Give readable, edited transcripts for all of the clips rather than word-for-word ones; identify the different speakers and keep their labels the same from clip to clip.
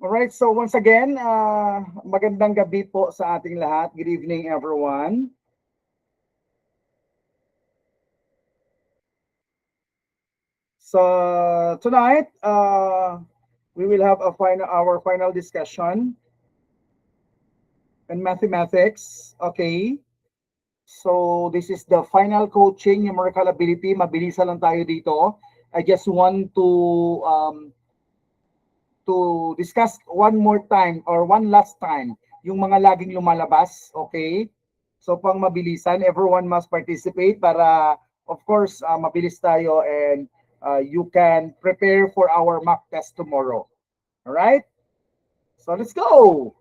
Speaker 1: Alright, so once again, magandang gabi po sa ating lahat. Good evening, everyone. So tonight, we will have our final discussion in mathematics. Okay, so this is the final coaching numerical ability. Mabilisan lang tayo dito. I just want um, to discuss one more time or one last time yung mga laging lumalabas, okay? So pang mabilisan, everyone must participate para of course mabilis tayo and you can prepare for our mock test tomorrow. All right? So let's go.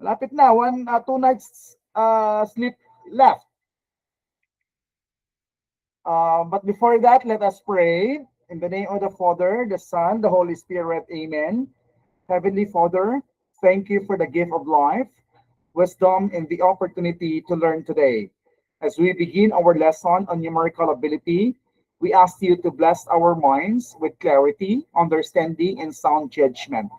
Speaker 1: Lapit na, two nights sleep left. But before that, let us pray. In the name of the Father, the Son, the Holy Spirit, amen. Heavenly Father, thank you for the gift of life, wisdom, and the opportunity to learn today. As we begin our lesson on numerical ability, we ask you to bless our minds with clarity, understanding, and sound judgment.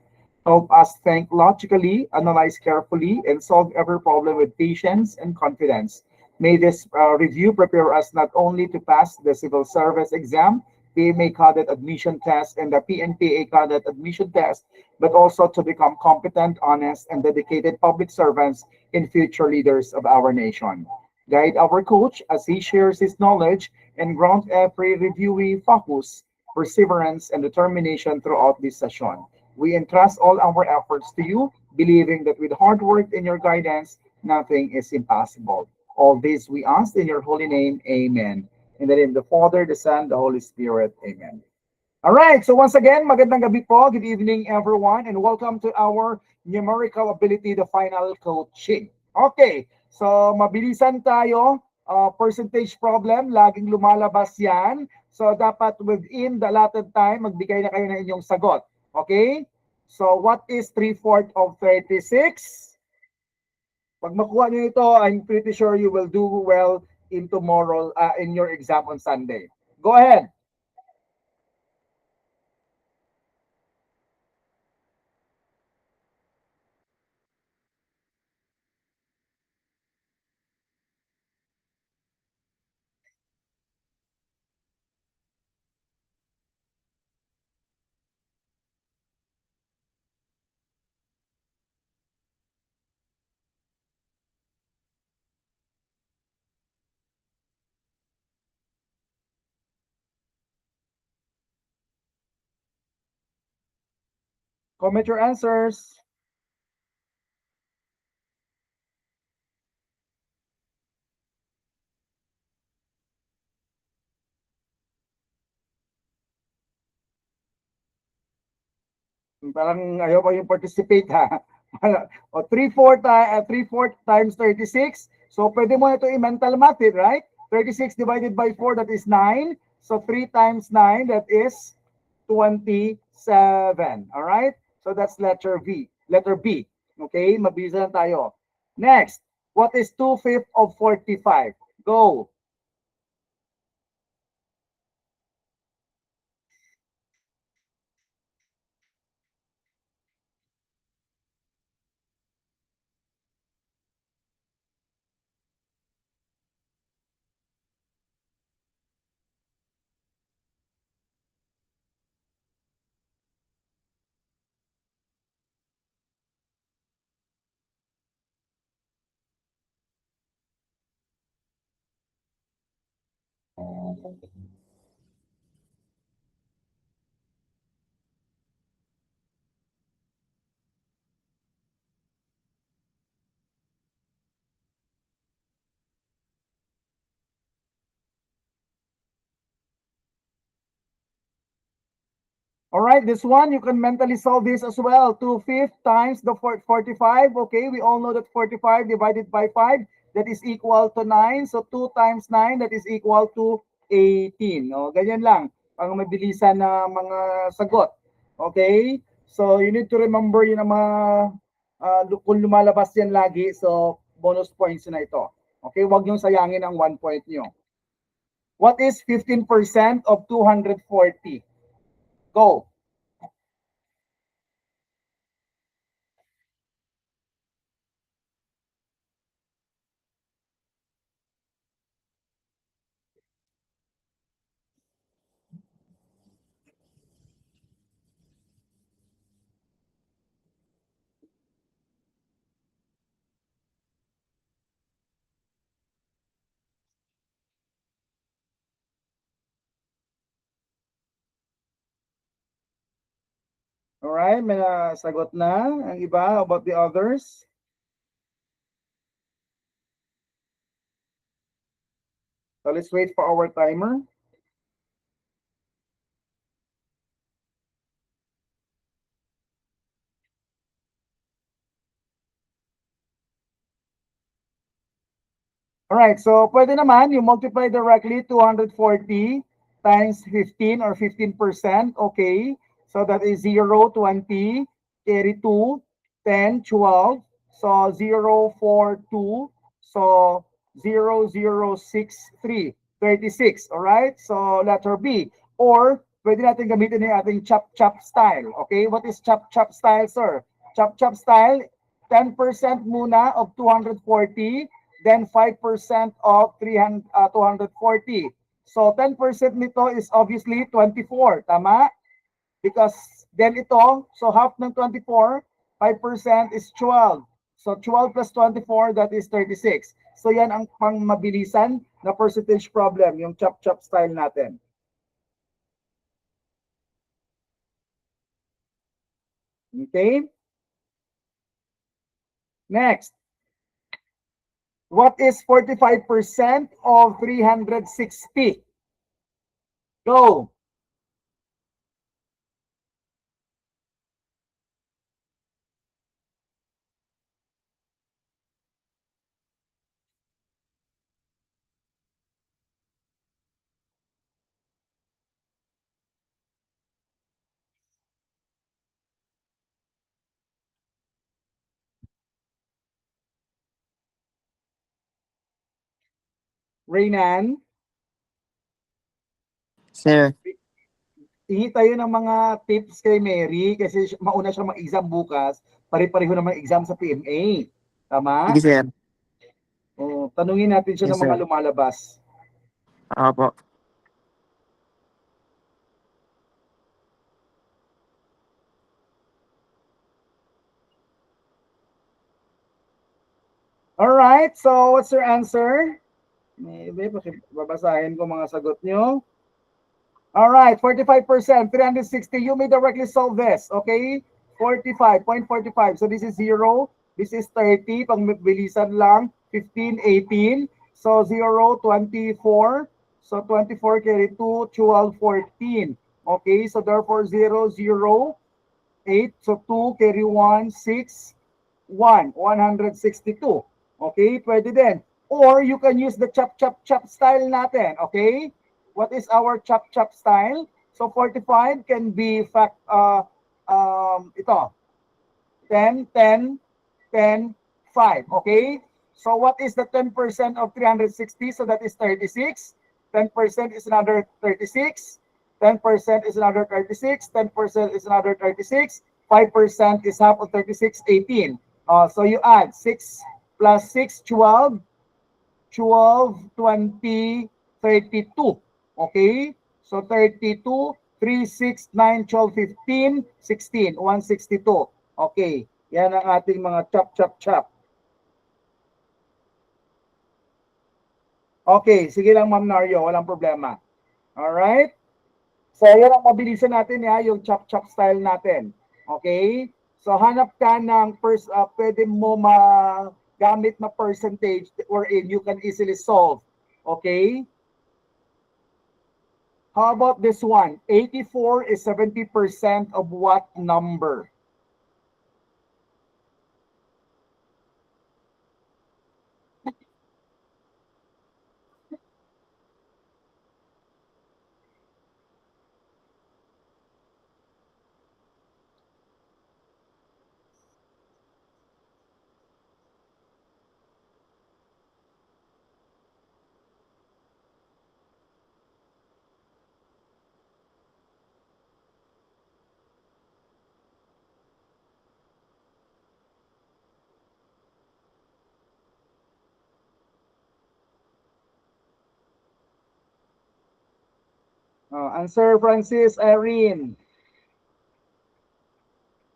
Speaker 1: Help us think logically, analyze carefully, and solve every problem with patience and confidence. May this review prepare us not only to pass the civil service exam, PMA cadet admission test, and the PNPA cadet admission test, but also to become competent, honest, and dedicated public servants and future leaders of our nation. Guide our coach as he shares his knowledge and grant every reviewee focus, perseverance, and determination throughout this session. We entrust all our efforts to you, believing that with hard work and your guidance, nothing is impossible. All this we ask in your holy name. Amen. In the name of the Father, the Son, the Holy Spirit. Amen. All right. So once again, magandang gabi po. Good evening, everyone, and welcome to our numerical ability, the final coaching. Okay. So mabilisan tayo. Percentage problem, laging lumalabas yan. So dapat within the allotted time, magbigay na kayo ng inyong sagot. Okay? So what is 3/4 of 36? Pag makuha niyo ito, I'm pretty sure you will do well in tomorrow, in your exam on Sunday. Go ahead. Comment your answers. Parang ayaw pa yung participate ha. O 3/4 times 36. So pwede mo na ito i-mental math it, right? 36 divided by 4, that is 9. So 3 times 9, that is 27. All right? So that's letter V. Letter B. Okay? Mabilis lang tayo. Next, what is 2/5 of 45? Go. All right, this one, you can mentally solve this as well. 2/5 times the 45. Okay, we all know that 45 divided by 5, that is equal to 9. So 2 times 9, that is equal to 18. No, ganyan lang. Pang mabilisan na mga sagot. Okay? So you need to remember yun ang mga kung lumalabas yan lagi. So bonus points na ito. Okay, wag yung sayangin ang 1 point nyo. What is 15% of 240? Go. Alright, may nasagot na ang iba about the others. So let's wait for our timer. Alright, so pwede naman, you multiply directly 240 times 15 or 15%. Okay, so that is 0, 20, carry 2, 10, 12. So 0, 4, 2. So 0, 0, 6, 3, 36. Alright, so letter B. Or pwede natin gamitin yung ating chop-chop style. Okay, what is chop-chop style, sir? Chop-chop style, 10% muna of 240, then 5% of 240. So 10% nito is obviously 24, tama? Because then ito, so half ng 24, 5% is 12. So 12 plus 24, that is 36. So yan ang pang mabilisan na percentage problem, yung chop-chop style natin. Okay? Next. What is 45% of 360? Go. Reynan?
Speaker 2: Sir,
Speaker 1: Hingi tayo ng mga tips kay Mary kasi mauna siya mag-exam bukas. Pare-pareho naman exam sa PMA. Tama?
Speaker 2: sige sir.
Speaker 1: O, tanungin natin siya
Speaker 2: Yes,
Speaker 1: ng mga
Speaker 2: sir.
Speaker 1: lumalabas.
Speaker 2: Opo.
Speaker 1: Alright, so what's your answer? Maybe, babasahin ko mga sagot nyo. Alright, 45%, 360. You may directly solve this, okay? 45.45. So this is 0. This is 30. Pang bilisan lang. 15, 18. So 0, 24. So 24 carry 2, 12, 14. Okay, so therefore 0, 0, 8. So 2 carry 1, 6, 1. 162. Okay, pwede din. Or you can use the chop style natin. Okay? What is our chop style? So 45 can be ito. 10, 10, 10, 5. Okay? So what is the 10% of 360? So that is 36. 10% is another 36. 10% is another 36. 10% is another 36. 5% is half of 36, 18. So you add 6 plus 6, 12. 12, 20, 32. Okay? So 32, 3, 6, 9, 12, 15, 16, 162. Okay. Yan ang ating mga chop. Okay, sige lang Ma'am Nario, walang problema. Alright? So yan ang mabilisan natin ya, yung chop style natin. Okay? So hanap ka ng pwede mo magamit na percentage wherein you can easily solve. Okay? How about this one? 84 is 70% of what number? Answer Francis, Irene.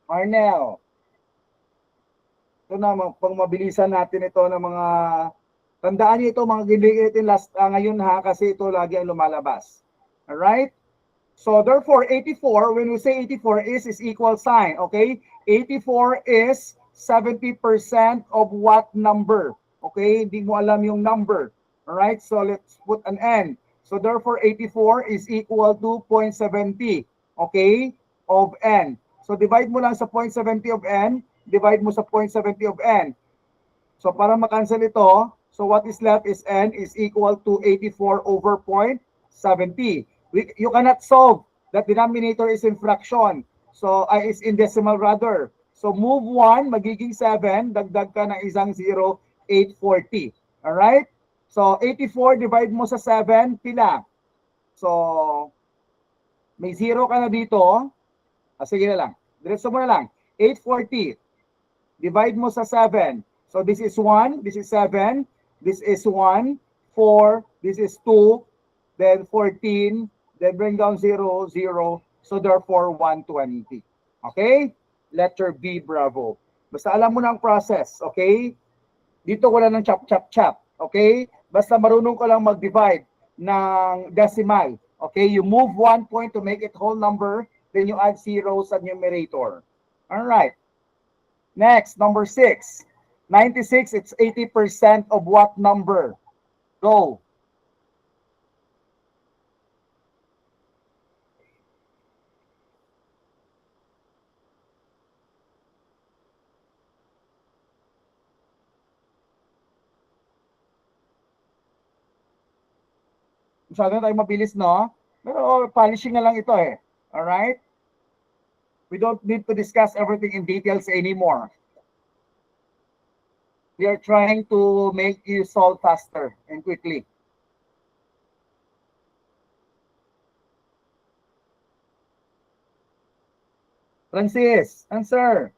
Speaker 1: Arnel. Ito na, pang mabilisan natin ito ng mga, tandaan niyo ito, mga gilitin last ngayon ha, kasi ito lagi ang lumalabas. Alright? So therefore, 84, when we say 84 is equal sign, okay? 84 is 70% of what number? Okay, hindi mo alam yung number. Alright, so let's put an N. So therefore, 84 is equal to 0.70, okay, of N. So divide mo lang sa 0.70 of N, divide mo sa 0.70 of N. So para makancel ito, so what is left is N is equal to 84 over 0.70. You cannot solve that denominator is in fraction. So is in decimal rather. So move 1, magiging 7, dagdag ka ng isang 0, 840. Alright? So 84 divide mo sa 7, pila? So may 0 ka na dito. Sige na lang. Diretso mo na lang. 840 divide mo sa 7. So this is 1, this is 7, this is 1, 4, this is 2, then 14, then bring down 0, 0. So therefore 120. Okay? Letter B, bravo. Basta alam mo na ang process, okay? Dito wala ng chop, chop, chop. Okay? Basta marunong ka lang mag-divide ng decimal. Okay? You move 1 point to make it whole number, then you add 0 sa numerator. Alright. Next, number 6. 96, it's 80% of what number? Go. Masyado na tayo mabilis, no? Pero polishing na lang ito eh. Alright? We don't need to discuss everything in details anymore. We are trying to make you solve faster and quickly. Francis, answer.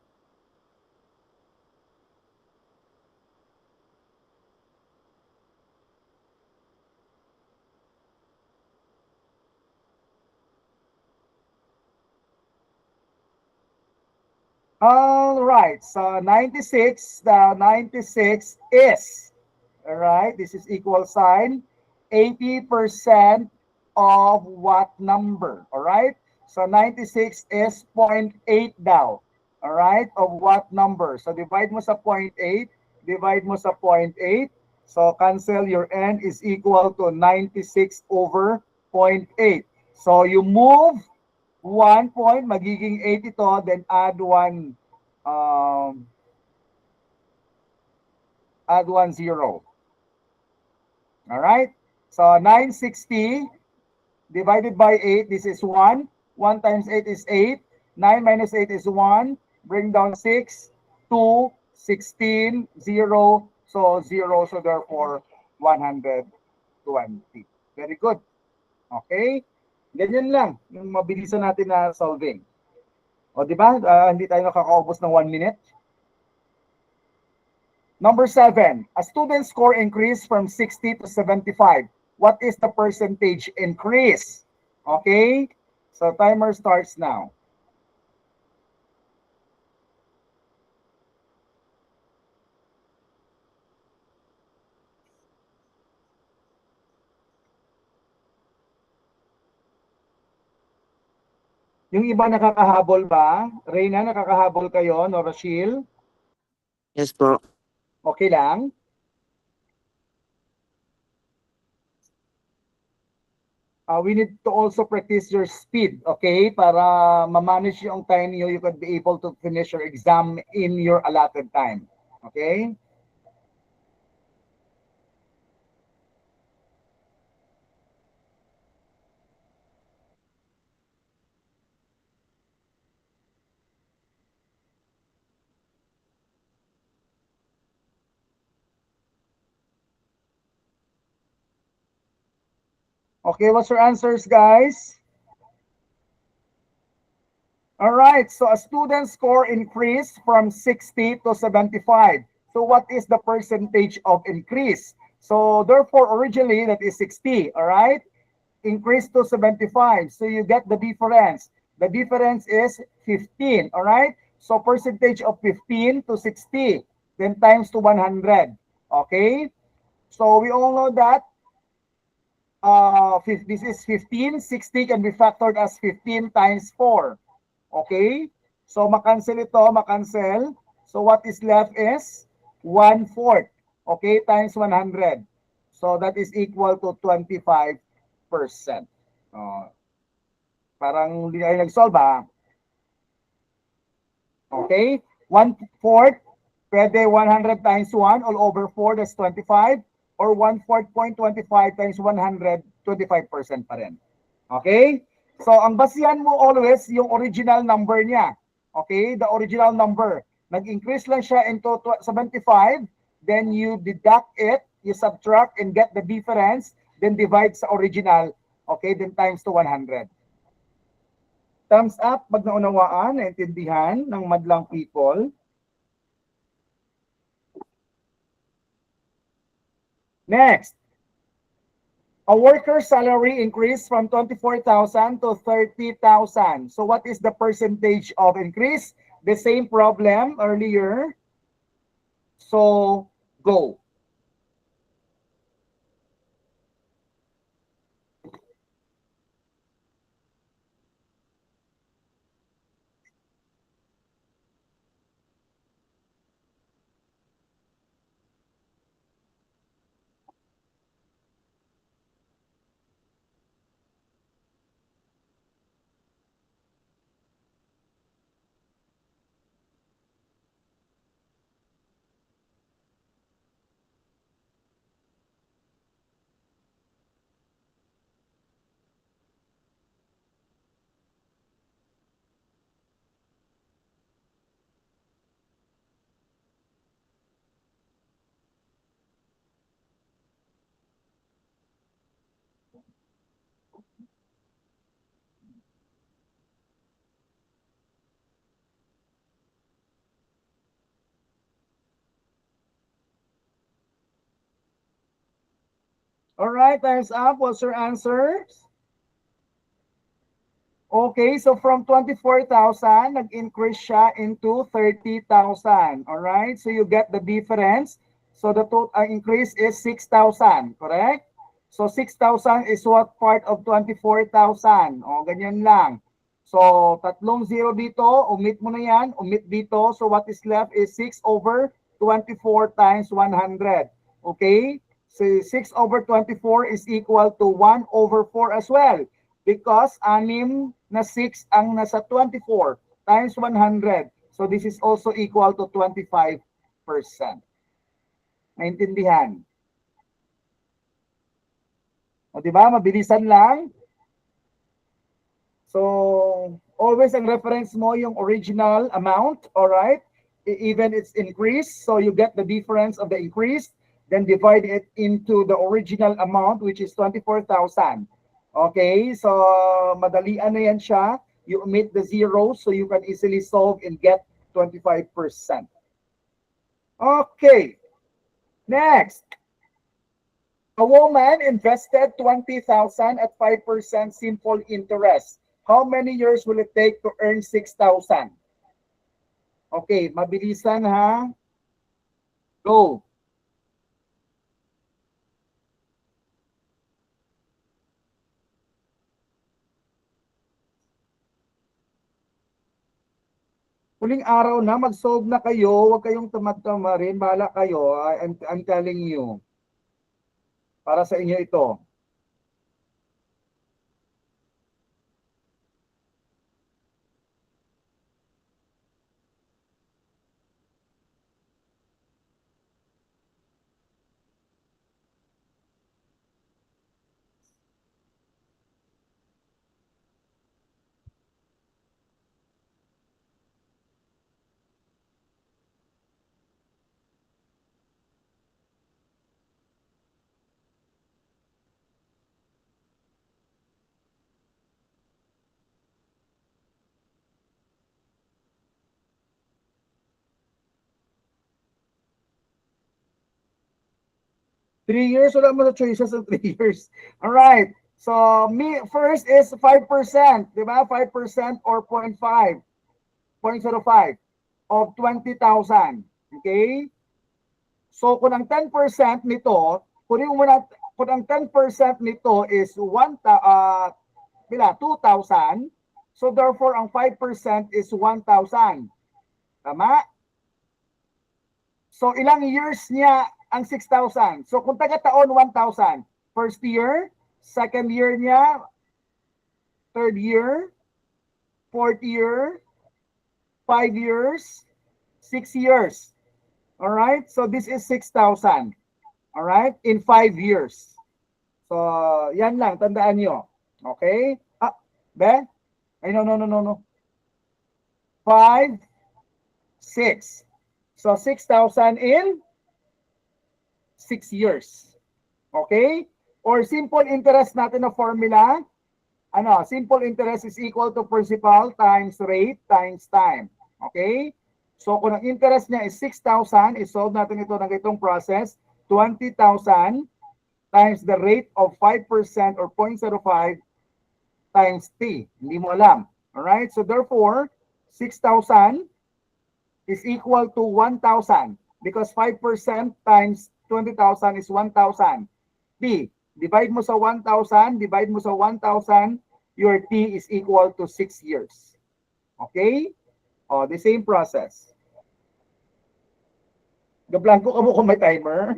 Speaker 1: All right, so 96, the 96 is, all right, this is equal sign, 80% of what number, all right? So 96 is 0.8 daw, all right, of what number? So divide mo sa 0.8, divide mo sa 0.8, so cancel, your N is equal to 96 over 0.8. So you move 1 point, magiging 8 ito, then add 1 0. All right? So 960 divided by 8, this is 1. 1 times 8 is 8. 9 minus 8 is 1. Bring down 6, 2, 16, 0. So 0, so therefore 120. Very good. Okay? Ganyan lang yung mabilisan natin na solving. O di ba? Hindi tayo nakakaubos ng 1 minute. Number 7, a student score increase from 60 to 75. What is the percentage increase? Okay? So timer starts now. Yung iba nakakahabol ba? Reyna, nakakahabol kayo? No, Rachel?
Speaker 2: Yes po.
Speaker 1: Okay lang? We need to also practice your speed, okay? Para ma-manage yung time niyo, you could be able to finish your exam in your allotted time. Okay? Okay, what's your answers, guys? All right, so a student score increased from 60 to 75. So what is the percentage of increase? So therefore, originally, that is 60, all right? Increase to 75. So you get the difference. The difference is 15, all right? So percentage of 15 to 60, then times to 100, okay? So we all know that this is 15. 60 can be factored as 15 times 4. Okay? So, makancel ito, makancel. So, what is left is 1/4. Okay? Times 100. So, that is equal to 25%. Parang hindi kayo nag-solve, ha? Okay? 1/4, pwede 100 times 1 all over 4, that's 25. Or 1/4.25 times 100, 25% pa rin. Okay? So, ang basihan mo always yung original number niya. Okay? The original number. Nag-increase lang siya into 75, then you deduct it, you subtract and get the difference, then divide sa original. Okay? Then times to 100. Thumbs up pag naunawaan, naintindihan ng madlang people. Next. A worker's salary increased from 24,000 to 30,000. So what is the percentage of increase? The same problem earlier. So go. All right, time's up. What's your answers? Okay, so from 24,000, nag-increase siya into 30,000. All right, so you get the difference. So the total increase is 6,000, correct? So 6,000 is what part of 24,000? O, ganyan lang. So, tatlong zero dito, omit mo na yan, omit dito. So what is left is 6 over 24 times 100. Okay? So 6 over 24 is equal to 1 over 4 as well. Because 6 na 6 ang nasa 24 times 100. So this is also equal to 25%. Naintindihan? O diba? Mabilisan lang. So, always ang reference mo yung original amount, all right? Even it's increased, so you get the difference of the increase, then divide it into the original amount, which is 24,000. Okay, so madalian na yan siya. You omit the zeros so you can easily solve and get 25%. Okay, next. A woman invested 20,000 at 5% simple interest. How many years will it take to earn 6,000? Okay, mabilisan ha. Go. Huling araw na, mag-solve na kayo. Huwag kayong tamad-tamarin. Bahala kayo. I'm telling you. Para sa inyo ito. 3 years, wala mo na choices of 3 years. All right. So, first is 5%, di ba? 5% or 0.5, 0.05 of 20,000. Okay? So, kung ang 10% nito, kunin mo muna kung ang 10% nito is 2,000, so therefore ang 5% is 1,000. Tama? So ilang years niya ang 6,000? So kung taga-taon 1,000, first year, second year niya, third year, fourth year, 5 years, 6 years. All right? So this is 6,000. All right? In 5 years. So yan lang, tandaan nyo. Okay? Be? Ay, no. 5, 6. So 6,000 in 6 years. Okay? Or simple interest natin na formula, simple interest is equal to principal times rate times time. Okay? So kung ang interest niya is 6,000, isolve natin ito ng itong process, 20,000 times the rate of 5% or 0.05 times t. Hindi mo alam. Alright? So therefore, 6,000 is equal to 1,000 because 5% times 20,000 is 1,000. T. Divide mo sa 1,000, divide mo sa 1,000, your T is equal to 6 years. Okay? The same process. Gablanko ka mo kung may timer.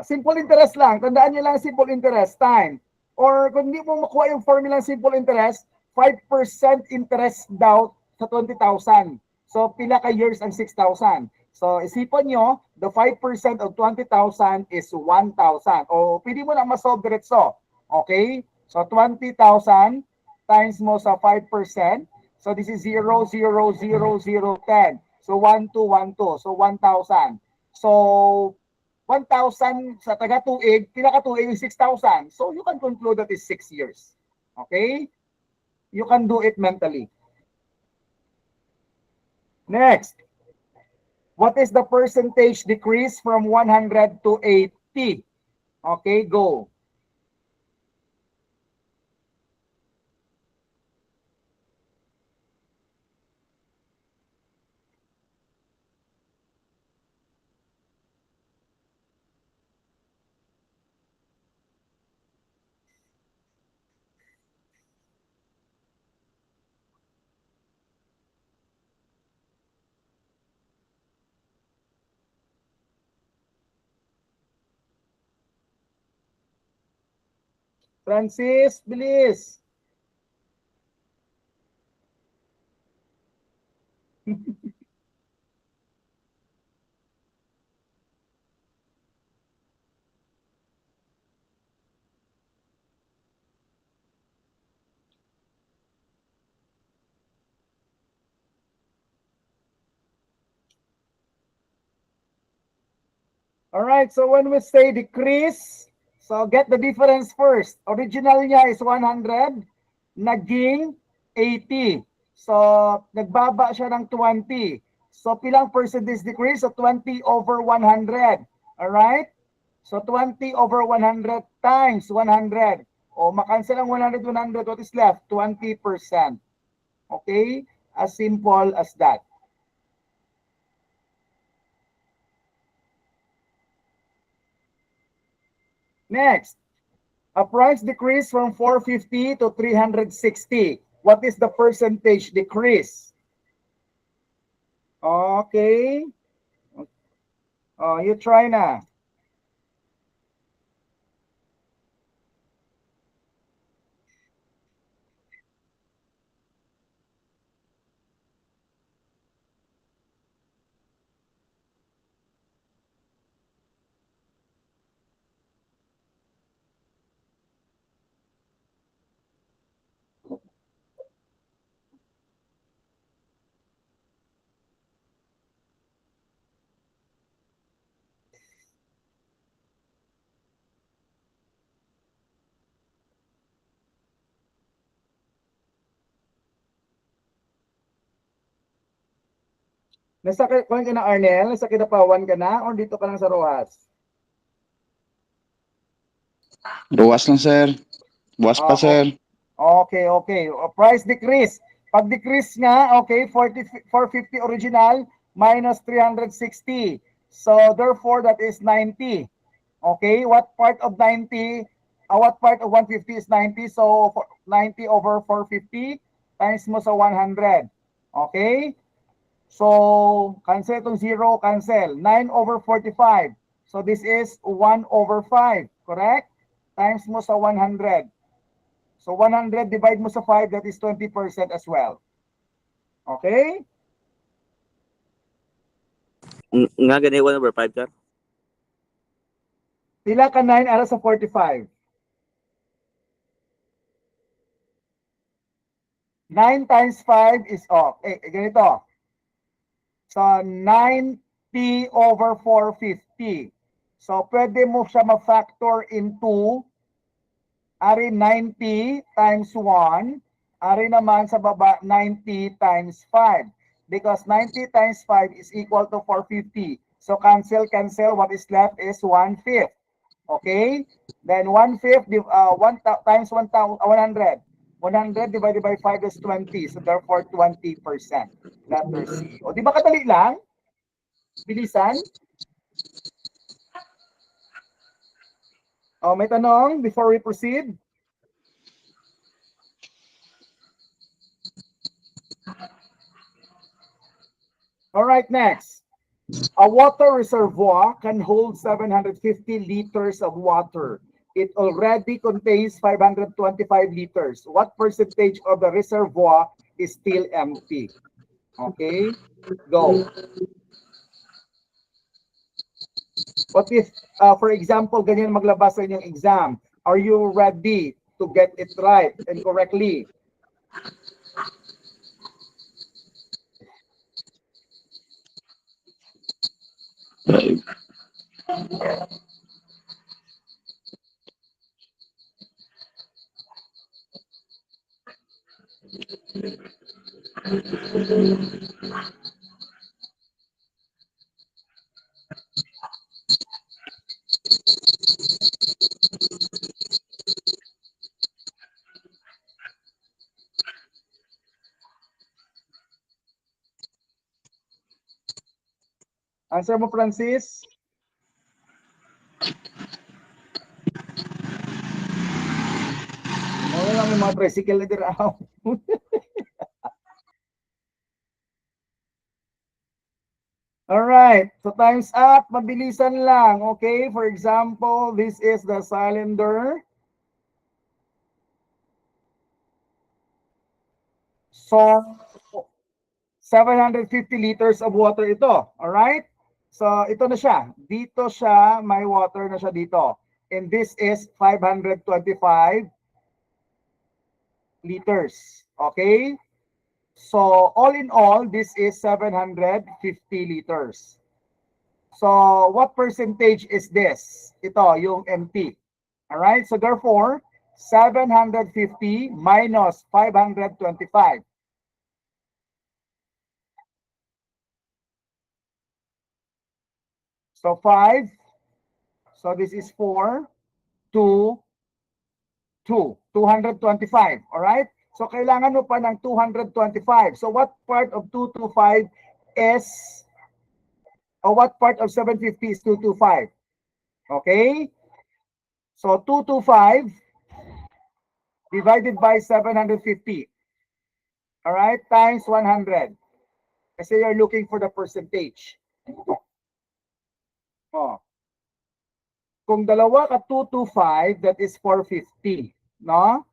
Speaker 1: Simple interest lang. Tandaan niyo lang simple interest, time. Or kung hindi mo makuha yung formula ng simple interest, 5% interest daw sa 20,000. So, pila ka years ang 6,000. So, isipon nyo, the 5% of 20,000 is 1,000. O, pwede mo na masolve diretso. Okay? So, 20,000 times mo sa 5%. So, this is 0, 0, 0, 0, 10. So, 1, 2, 1, 2. So, 1,000. So, 1,000 sa taga-tuig, pinaka-tuig is 6,000. So, you can conclude that is 6 years. Okay? You can do it mentally. Next. What is the percentage decrease from 100 to 80? Okay, go. Francis, bilis. All right, so when we say decrease, so get the difference first. Original niya is 100, naging 80. So, nagbaba siya ng 20. So, pilang percentage decrease? So, 20 over 100. All right? So, 20 over 100 times 100. O, makancel ang 100, 100. What is left? 20%. Okay? As simple as that. Next, a price decrease from 450 to 360. What is the percentage decrease? Okay. You try na. Nasa ka na Arnel? Nasa Kidapawan ka na? Or dito ka lang sa Rojas?
Speaker 3: Ruwas lang, sir. Buwas pa, sir.
Speaker 1: Okay. Price decrease. Pag decrease nga, okay, 450 original minus 360. So therefore, that is 90. Okay, what part of 90, what part of 150 is 90? So 90 over 450 times mo sa 100. Okay? So, cancel itong 0, cancel. 9 over 45. So this is 1 over 5. Correct? Times mo sa 100. So 100 divide mo sa 5, that is 20% as well. Okay?
Speaker 2: Nga gani 1/5 sir.
Speaker 1: Pila ka 9 ara sa 45? 9 times 5 is, ganito. So 90 over 450. So pwede mo siya ma-factor into ari 90 times 1, ari naman sa baba 90 times 5. Because 90 times 5 is equal to 450. So cancel, what is left is 1/5. Okay? Then 1/5 times 100. 100 divided by 5 is 20. So therefore 20%. Letter C. O di ba kadali lang? Bilisan? O may tanong before we proceed? All right, next. A water reservoir can hold 750 liters of water. It already contains 525 liters. What percentage of the reservoir is still empty? Okay, go. What if, for example, ganyan maglabas sa inyong exam? Are you ready to get it right and correctly? Answer mo, Francis? Ano lang may mga tricycle na diraw. All right, so time's up. Mabilisan lang. Okay, for example, this is the cylinder. So, 750 liters of water ito. All right? So, ito na siya. Dito siya, may water na siya dito. And this is 525 liters. Okay? So, all in all, this is 750 liters. So, what percentage is this? Ito, yung empty. Alright? So, therefore, 750 minus 525. So, 5. So, this is 4, 2, 2. 225. Alright? So, kailangan mo pa ng 225. So, what part of 225 is, or what part of 750 is 225? Okay? So, 225 divided by 750. Alright? Times 100. Kasi you're looking for the percentage. Oh. Kung dalawa ka 225, that is 450. No?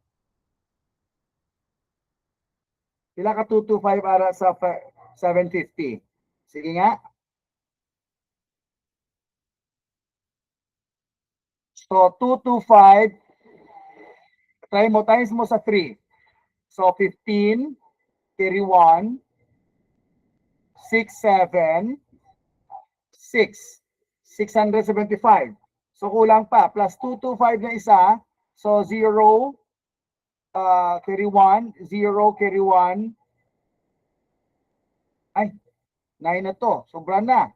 Speaker 1: Sila ka 225 para sa 750. Sige nga. So, 225, try mo, times mo sa 3. So, 15, carry 1, 6, 7, 6. 675. So, kulang pa. Plus 225 na isa. So, 0, carry 1, 0, carry 1. Ay, 9 na to. Sobra na.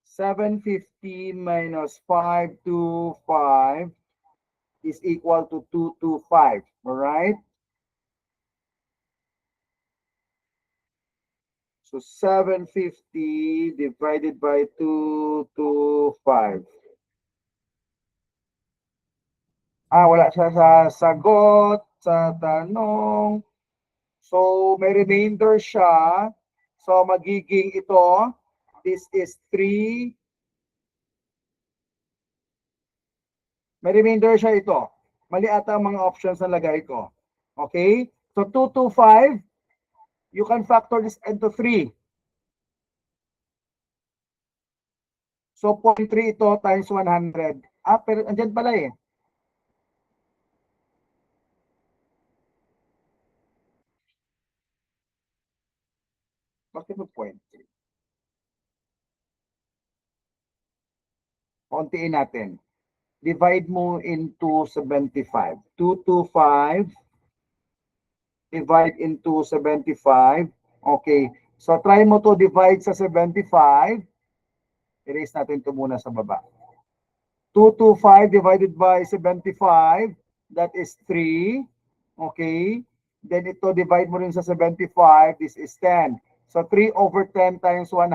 Speaker 1: $750 minus 525 is equal to 225. All right? So 750 divided by 225. Wala siya sa sagot, sa tanong. So, may remainder siya. So, magiging ito, this is 3. May remainder siya ito. Mali ata ang mga options na lagay ko. Okay? So, 225, you can factor this into 3. So, 0.3 ito times 100. Pero andyan pala eh. Bakit mo 0.3? Kontiin natin. Divide mo into 75. 225 divide into 75. Okay. So, try mo to divide sa 75. Erase natin ito muna sa baba. 225 divided by 75, that is 3. Okay. Then ito, divide mo rin sa 75, this is 10. So 3 over 10 times 100.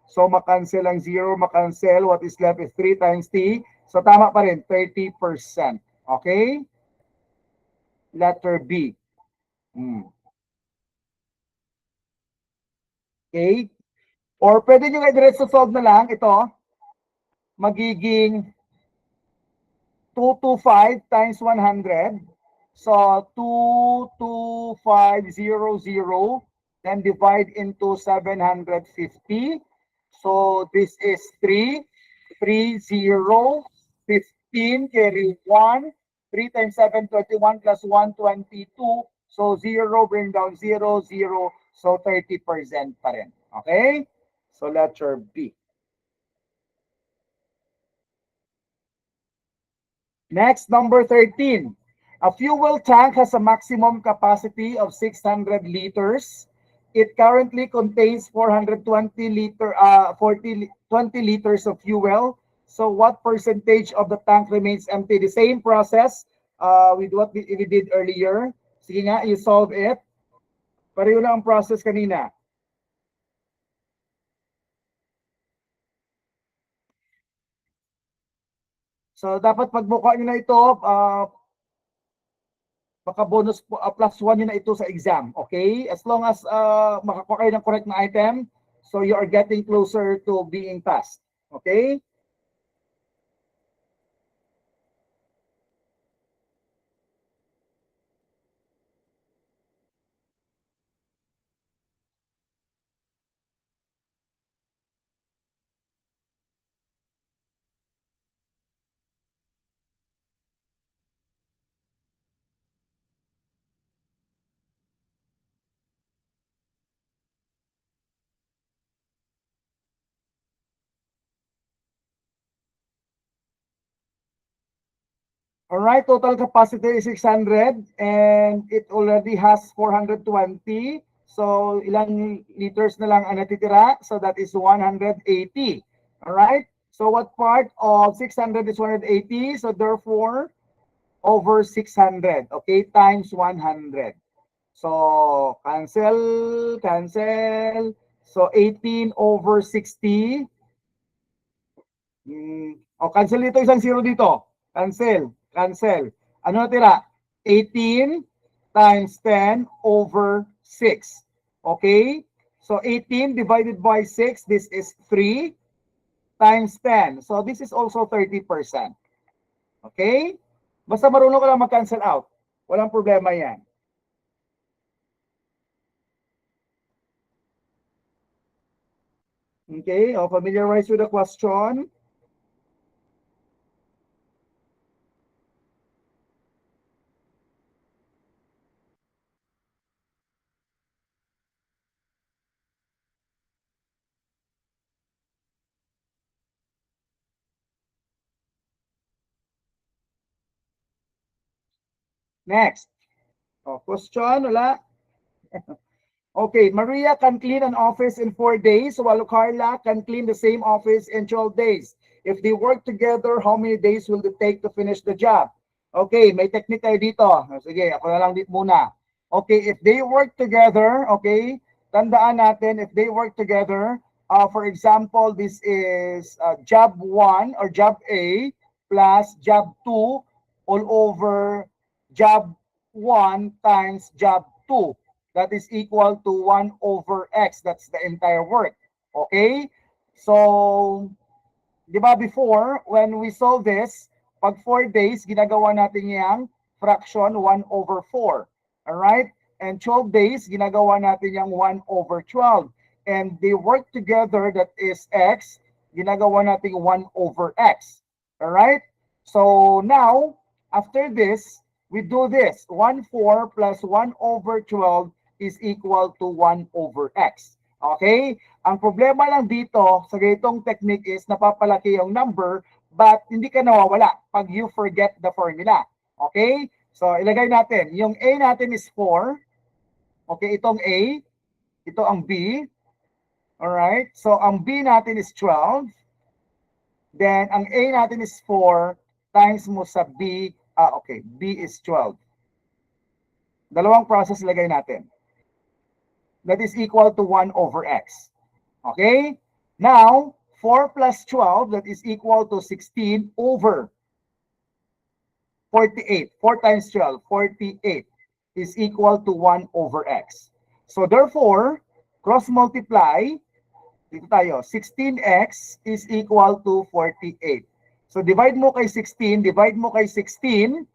Speaker 1: So makancel ang 0, makancel. What is left is 3 times t. So tama pa rin, 30%. Okay? Letter B. Okay? Or pwede nyo i-direct solve na lang. Ito, magiging 225 times 100. So 22500, then divide into 750. So this is 3, 3, 0, 15, carry 1. 3 times 7, 21 plus 1, 22. So 0, bring down 0, 0. So 30% pa rin. Okay? So letter B. Next, number 13. A fuel tank has a maximum capacity of 600 liters. It currently contains 20 liters of fuel. So what percentage of the tank remains empty? The same process with what we did earlier. Sige nga, you solve it. Pareho lang ang process kanina. So dapat pagbuka nyo na ito, baka bonus plus 1 yun na ito sa exam. Okay? As long as makakuha kayo ng correct na item, so you are getting closer to being passed. Okay? All right, total capacity is 600 and it already has 420. So ilang liters na lang ang natitira? So that is 180. All right? So what part of 600 is 180? So therefore, over 600. Okay? Times 100. So cancel, cancel. So 18 over 60. Cancel dito, isang zero dito. Cancel. Cancel. Ano natira? 18 times 10 over 6. Okay? So 18 divided by 6, this is 3 times 10. So this is also 30%. Okay? Basta marunong ka lang mag-cancel out. Walang problema yan. Okay? Familiarize with the question. Next. Question, wala. Okay, Maria can clean an office in 4 days, while Carla can clean the same office in 12 days. If they work together, how many days will it take to finish the job? Okay, may technique tayo dito. Sige, ako na lang dito muna. Okay, if they work together, okay, tandaan natin, if they work together, for example, this is job 1 or job A plus job 2 all over job 1 times job 2. That is equal to 1 over x. That's the entire work. Okay? So, di ba before, when we solve this, pag 4 days, ginagawa natin yung fraction 1 over 4. Alright? And 12 days, ginagawa natin yung 1 over 12. And they work together, that is x, ginagawa natin 1 over x. Alright? So, now, after this, we do this. 1 4 plus 1 over 12 is equal to 1 over x. Okay? Ang problema lang dito sa ganitong technique is napapalaki yung number but hindi ka nawawala pag you forget the formula. Okay? So, ilagay natin. Yung A natin is 4. Okay, itong A. Ito ang B. Alright? So, ang B natin is 12. Then, ang A natin is 4 times mo sa B. Okay. B is 12. Dalawang process ilagay natin. That is equal to 1 over x. Okay? Now, 4 plus 12, that is equal to 16 over 48. 4 times 12, 48 is equal to 1 over x. So, therefore, cross multiply, dito tayo, 16x is equal to 48. So, divide mo kay 16, divide mo kay 16.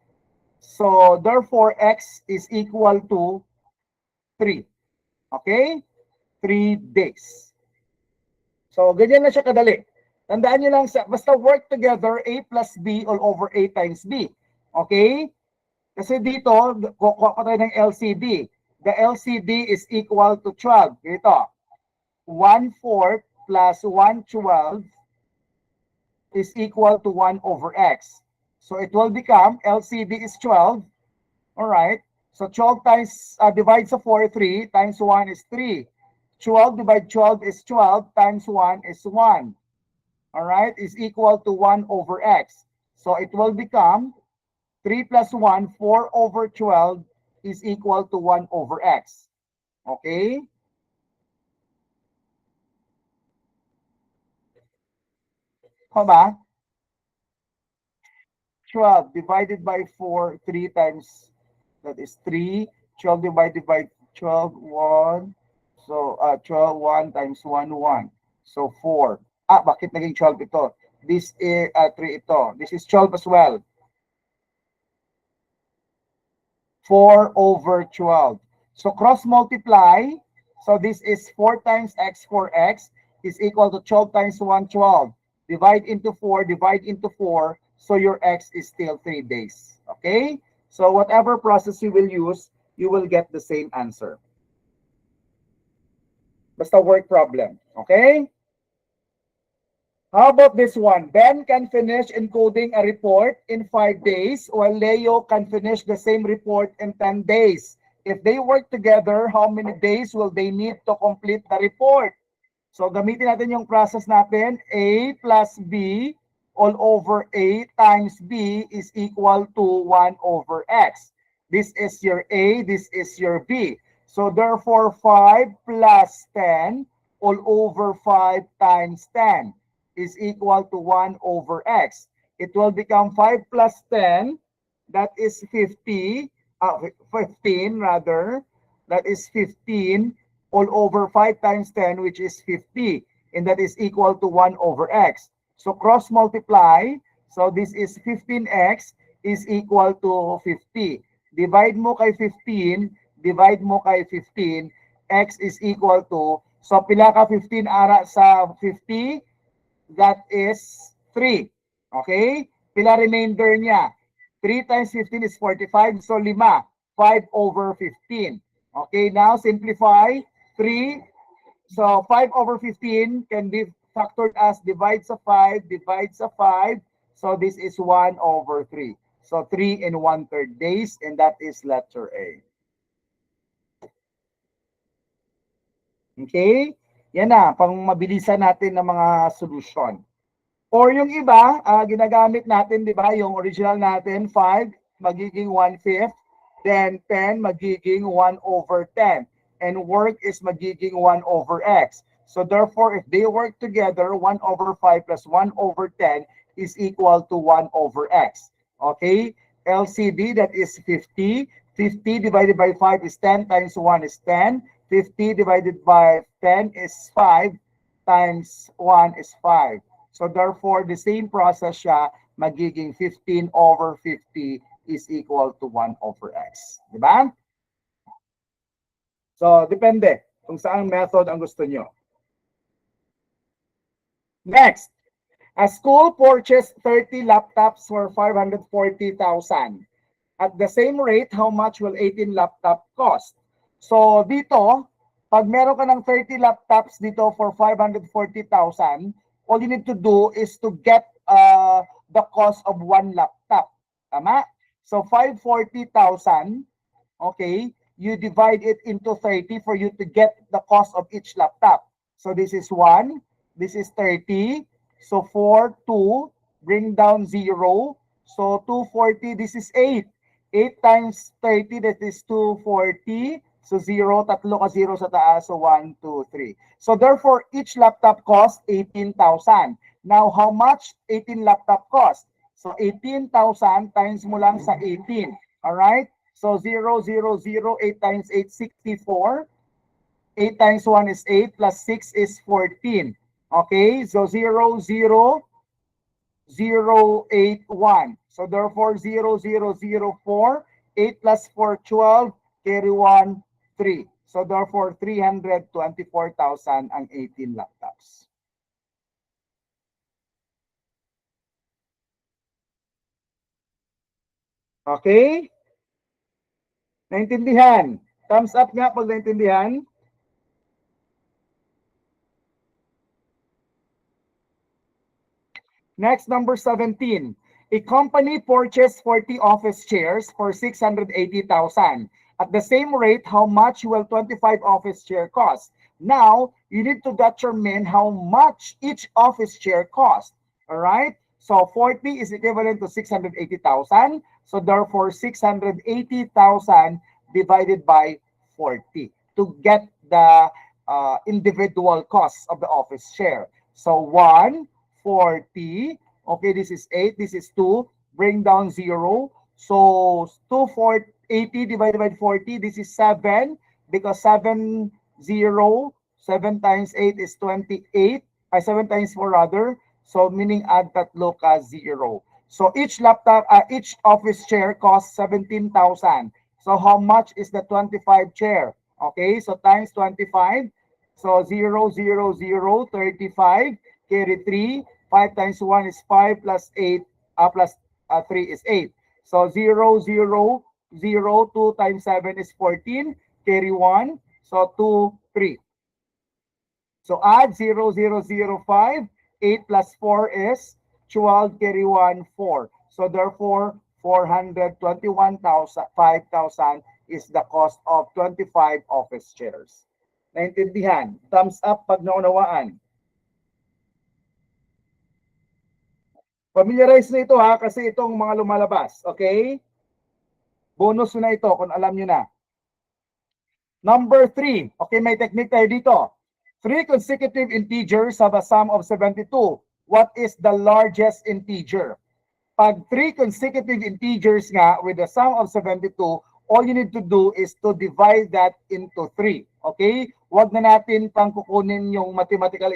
Speaker 1: So, therefore, x is equal to 3. Okay? 3 days. So, ganyan na siya kadali. Tandaan nyo lang, basta work together, A plus B all over A times B. Okay? Kasi dito, kukuha ko tayo ng LCD. The LCD is equal to 12. Dito, 1/4 plus 1/12 is equal to 1 over x. So, it will become, LCD is 12. Alright? So 12 times, divide sa 4, 3, times 1 is 3. 12 divided 12 is 12, times 1 is 1. Alright, is equal to 1 over x. So it will become 3 plus 1, 4 over 12 is equal to 1 over x. Okay? How ba? 12 divided by 4, 3 times, that is 3. 12 divided by 12, 1. So, 12, 1 times 1, 1. So, 4. Bakit naging 12 ito? This is 3 ito. This is 12 as well. 4 over 12. So, cross multiply. So, this is 4 times x, 4x is equal to 12 times 1, 12. Divide into 4, divide into 4. So, your x is still 3 days. Okay? So, whatever process you will use, you will get the same answer. Basta word problem. Okay? How about this one? Ben can finish encoding a report in 5 days while Leo can finish the same report in 10 days. If they work together, how many days will they need to complete the report? So, gamitin natin yung process natin. A plus B all over A times B is equal to 1 over X. This is your A, this is your B. So, therefore, 5 plus 10 all over 5 times 10 is equal to 1 over X. It will become 5 plus 10, that is 15 rather, that is 15 all over 5 times 10, which is 50, and that is equal to 1 over X. So cross multiply, so this is 15X is equal to 50. Divide mo kay 15, divide mo kay 15, X is equal to, so pila ka 15 ara sa 50, that is 3. Okay? Pila remainder niya? 3 times 15 is 45. So 5. 5 over 15. Okay, now simplify. 3. So 5 over 15 can be factored as divide sa 5, divide sa 5. So this is 1 over 3. So 3 and 1/3 days, and that is letter A. Okay? Yan na, pang mabilisan natin ng mga solution. Or yung iba, ginagamit natin, di ba, yung original natin, 5, magiging 1/5. Then 10, magiging 1/10. And work is magiging 1/x. So therefore, if they work together, 1/5 plus 1/10 is equal to 1/x. Okay? LCD, that is 50. 50 divided by 5 is 10 times 1 is 10. 50 divided by 10 is 5 times 1 is 5. So therefore, the same process siya, magiging 15/50 is equal to 1/x. Di ba? So, depende kung saan method ang gusto nyo. Next, a school purchased 30 laptops for 540,000. At the same rate, how much will 18 laptop cost? So, dito, pag meron ka ng 30 laptops dito for 540,000, all you need to do is to get the cost of one laptop. Tama? So 540,000, okay, you divide it into 30 for you to get the cost of each laptop. So this is 1, this is 30. So 4, 2, bring down 0. So 240, this is 8. 8 times 30, that is 240. So 0, tatlo ka 0 sa taas. So 1, 2, 3. So therefore, each laptop costs 18,000. Now, how much 18 laptop cost? So 18,000 times mo lang sa 18. Alright? So 0, 0, 0, 8 times 8, 64. 8 times 1 is 8, plus 6 is 14. Okay? So 0, 0, 0, 8, 1. So therefore, 0, 0, 0, 4. 8 plus 4, 12. Carry 1, 3. So therefore, 324,000 ang 18 laptops. Okay? Naintindihan? Thumbs up nga pag naintindihan. Next, number 17. A company purchased 40 office chairs for 680,000. At the same rate, how much will 25 office chair cost? Now, you need to determine how much each office chair cost. All right? So 40 is equivalent to 680,000. So therefore, 680,000 divided by 40 to get the individual costs of the office chair. So 140. Okay, this is 8, this is 2. Bring down 0. So 280 divided by 40, this is 7. Because 7, 0, 7 times 8 is 28. 7 times 4 rather. So meaning add tatlo ka 0. So each laptop, each office chair costs 17,000. So how much is the 25 chair? Okay, so times 25. So 0, 0, 0, 35. Carry 3. 5 times 1 is 5 plus 8 plus 3 is 8. So 0, 0, 0, 2 times 7 is 14. Carry 1. So 2, 3. So add 0, 0, 0, 5. 8 plus 4 is 12. Carry 1, 4. So therefore, 421,000, 5,000 is the cost of 25 office chairs. Naintindihan? Thumbs up pag naunawaan. Familiarize na ito ha, kasi itong mga lumalabas. Okay? Bonus na ito kung alam nyo na. Number 3. Okay, may technique tayo dito. 3 consecutive integers have a sum of 72. What is the largest integer? Pag 3 consecutive integers nga with a sum of 72, all you need to do is to divide that into 3. Okay? Huwag na natin pang kukunin yung mathematical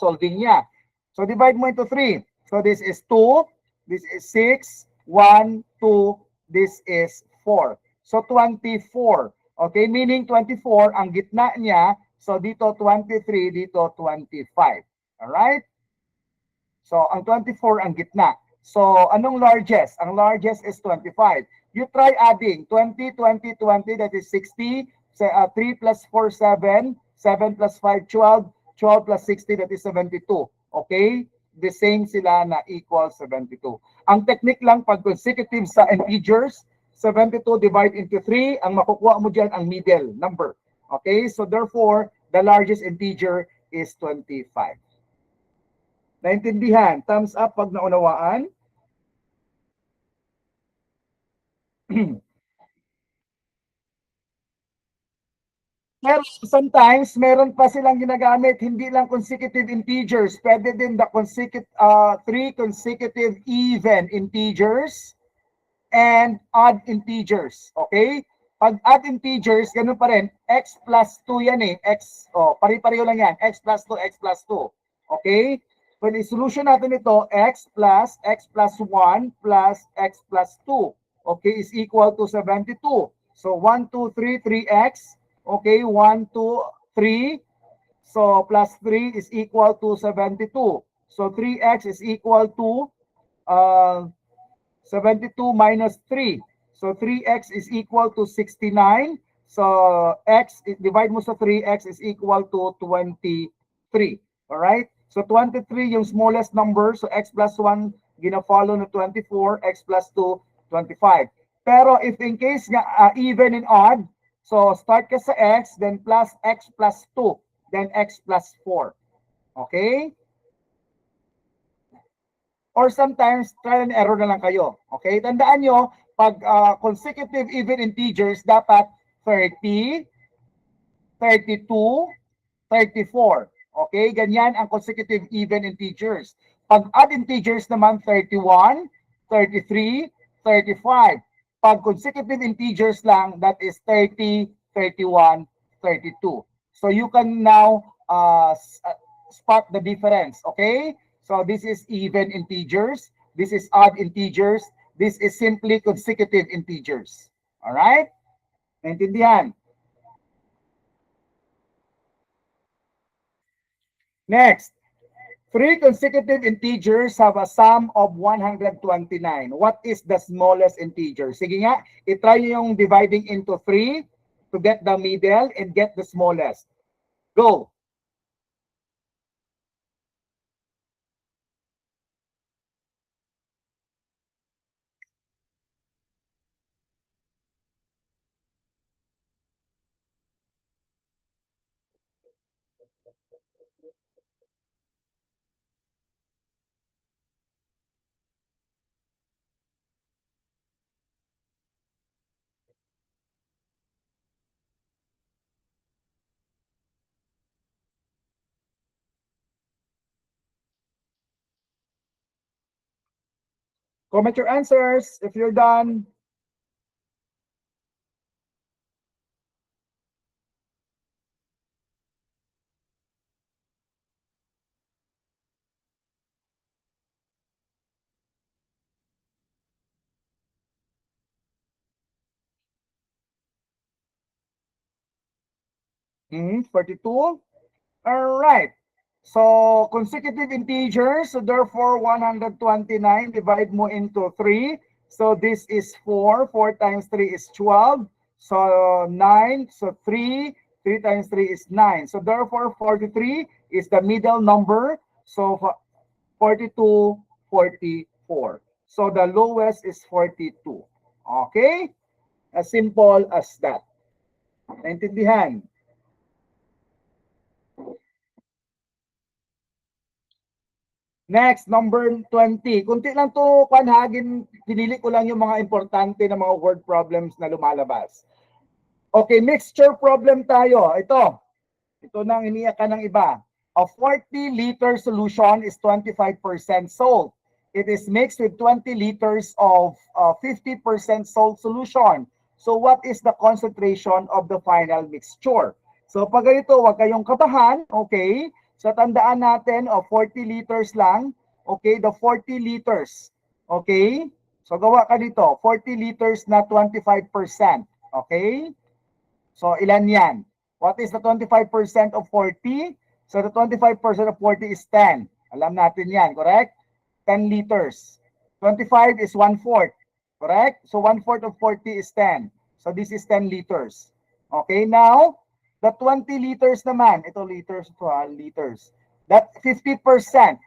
Speaker 1: solving niya. So divide mo into 3. So this is 2, this is 6, 1, 2, this is 4. So 24. Okay, meaning 24 ang gitna niya. So dito 23, dito 25. Alright? So ang 24 ang gitna. So anong largest? Ang largest is 25. You try adding 20, 20, 20, that is 60. 3 plus 4, 7. 7 plus 5, 12. 12 plus 60, that is 72. Okay? The same sila na equal 72. Ang technique lang pag consecutive sa integers, 72 divide into 3, ang makukuha mo dyan ang middle number. Okay, so therefore, The largest integer is 25. Naintindihan? Thumbs up pag naunawaan. Pero sometimes, meron pa silang ginagamit, hindi lang consecutive integers, pwede din the three consecutive even integers and odd integers. Okay? Pag odd integers, ganun pa rin, x plus 2 yan eh. Pari-pareho lang yan. X plus 2, x plus 2. Okay? When i-solution natin ito, x plus 1 plus x plus 2. Okay, is equal to 72. So 1, 2, 3, 3x. Okay, 1, 2, 3. So plus 3 is equal to 72. So 3x is equal to 72 minus 3. So 3x is equal to 69. So x, divide mo sa 3x is equal to 23. Alright? So 23 yung smallest number. So x plus 1, gina-follow na 24. X plus 2, 25. Pero if in case even and odd, so start ka sa x, then plus x plus 2, then x plus 4. Okay? Or sometimes, trial and error na lang kayo. Okay? Tandaan nyo, pag consecutive even integers, dapat 30, 32, 34. Okay? Ganyan ang consecutive even integers. Pag odd integers naman, 31, 33, 35. Pag consecutive integers lang, that is 30, 31, 32. So you can now spot the difference. Okay? So this is even integers. This is odd integers. This is simply consecutive integers. All right? Naintindihan? Next. Three consecutive integers have a sum of 129. What is the smallest integer? Sige nga, itry nyo yung dividing into 3 to get the middle and get the smallest. Go! Comment your answers if you're done. Mm, 42. All right. So consecutive integers, so therefore 129, divide mo into 3. So this is 4. 4 times 3 is 12. So 9. So 3. 3 times 3 is 9. So therefore 43 is the middle number. So 42, 44. So the lowest is 42. Okay? As simple as that. Naintindihan? Next, number 20. Kunti lang to, panhagin, pinili ko lang yung mga importante na mga word problems na lumalabas. Okay, mixture problem tayo. Ito nang iniyakan ng iba. A 40-liter solution is 25% salt. It is mixed with 20 liters of 50% salt solution. So what is the concentration of the final mixture? So pag ganito, huwag kayong kabahan, okay? So tandaan natin, 40 liters lang. Okay, the 40 liters. Okay? So gawa ka dito, 40 liters na 25%. Okay? So ilan yan? What is the 25% of 40? So the 25% of 40 is 10. Alam natin yan, correct? 10 liters. 25 is 1/4. Correct? So 1/4 of 40 is 10. So this is 10 liters. Okay, now, the 20 liters naman, ito liters, liters. That 50%.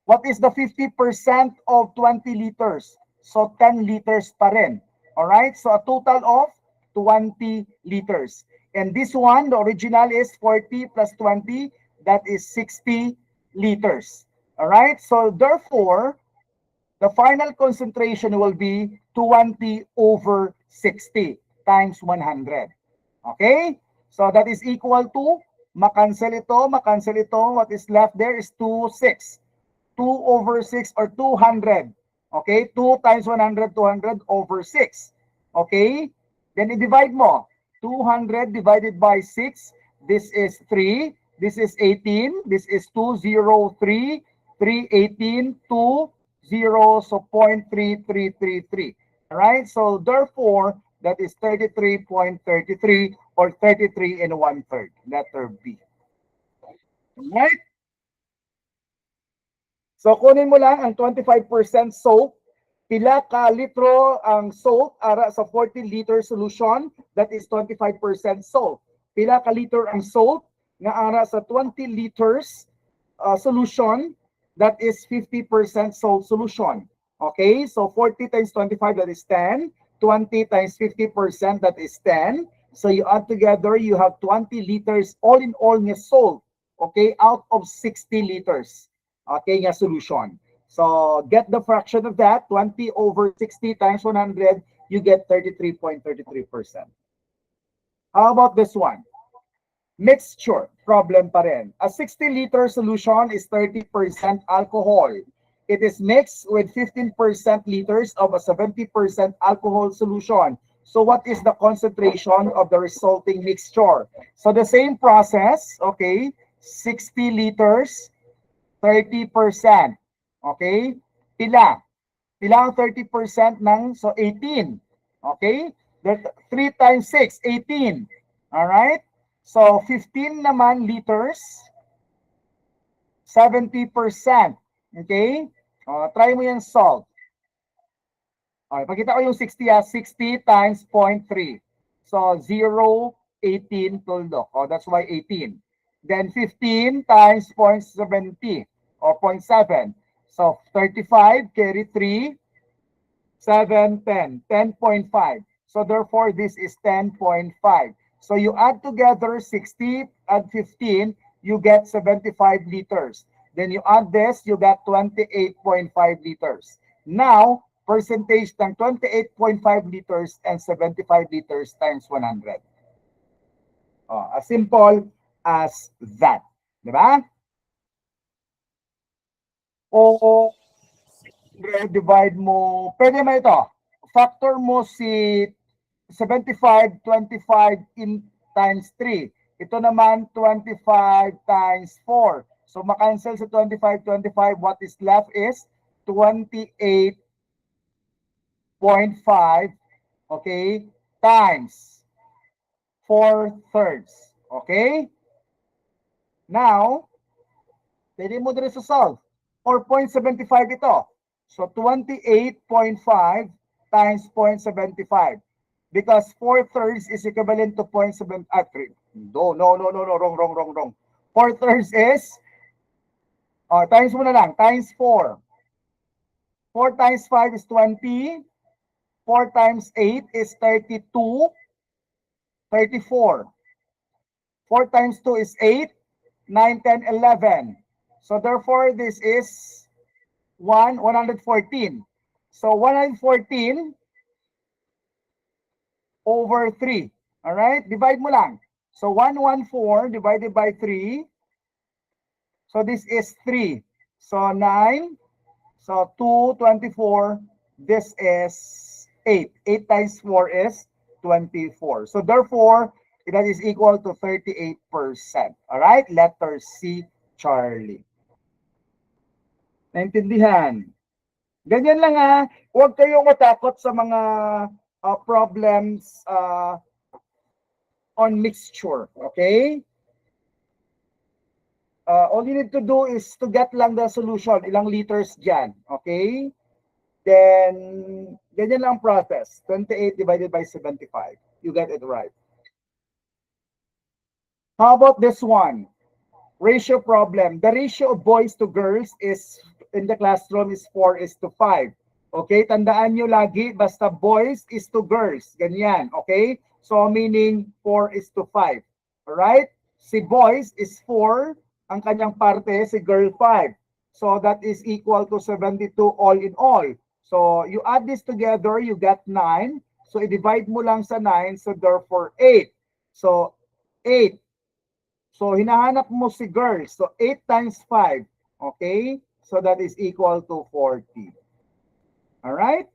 Speaker 1: What is the 50% of 20 liters? So 10 liters pa rin. Alright? So a total of 20 liters. And this one, the original is 40 plus 20, that is 60 liters. All right, so therefore, the final concentration will be 20 over 60 times 100. Okay, so that is equal to, makancel ito, what is left there is 2 over 6 or 200. Okay, 2 times 100, 200 over 6. Okay, then i-divide mo. 200 divided by 6, this is 3, this is 18, this is 203, 318, 2, 0, so 0.3333. All right, so therefore, that is 33.33 or 33 and 1/3, letter B. All right? So kunin mo lang ang 25% soap. Pila ka litro ang salt ara sa 40-liter solution, that is 25% salt. Pila ka liter ang salt nga ara sa 20 liters solution, that is 50% salt solution. Okay, so 40 times 25, that is 10. 20 times 50%, that is 10. So you add together, you have 20 liters all in all nga salt. Okay, out of 60 liters. Okay, nga solution. So get the fraction of that, 20 over 60 times 100, you get 33.33%. How about this one? Mixture, problem pa rin. A 60-liter solution is 30% alcohol. It is mixed with 15% liters of a 70% alcohol solution. So what is the concentration of the resulting mixture? So the same process, okay, 60 liters, 30%. Okay? Pila ang 30% ng, so 18. Okay? 3 times 6, 18. Alright? So 15 naman liters, 70%. Okay? Try mo yung salt. Okay, pakita ko yung 60 60 times 0.3. So 0, 18 tuldok. That's why 18. Then 15 times 0.70 or 0.7. So 35 carry 3, 7, 10, 10.5. So therefore this is 10.5. So you add together 60 and 15, you get 75 liters. Then you add this, you get 28.5 liters. Now, percentage ng 28.5 liters and 75 liters times 100. As simple as that. Diba? O divide mo, pwede mo ito, factor mo si 75, 25 in times 3. Ito naman 25 times 4. So makancel sa 25, 25, what is left is 28.5, okay, times 4/3. Okay? Now, pwede mo din sa solve. 4.75 ito. So 28.5 times 0.75. Because 4/3 is equivalent to 0.7. No, wrong. 4/3 is, times mo na lang, times 4. 4 times 5 is 20. 4 times 8 is 32. 34. 4 times 2 is 8. 9, 10, 11. So therefore, this is 114. So 114 over 3. All right? Divide mo lang. So 114 divided by 3. So this is 3. So 9. So 2, 24. This is 8. 8 times 4 is 24. So therefore, that is equal to 38%. All right? Letter C, Charlie. Naintindihan? Ganyan lang ha. Huwag kayong matakot sa mga problems on mixture. Okay? All you need to do is to get lang the solution. Ilang liters dyan. Okay? Then, ganyan lang process. 28 divided by 75. You get it right. How about this one? Ratio problem. The ratio of boys to girls is in the classroom is 4:5. Okay? Tandaan nyo lagi, basta boys is to girls. Ganyan. Okay? So, meaning 4:5. Alright? Si boys is 4. Ang kanyang parte, si girl 5. So, that is equal to 72 all in all. So, you add this together, you get 9. So, i-divide mo lang sa 9. So, therefore, 8. So, 8. So, hinahanap mo si girl. So, 8 times 5. Okay? So, that is equal to 40. Alright?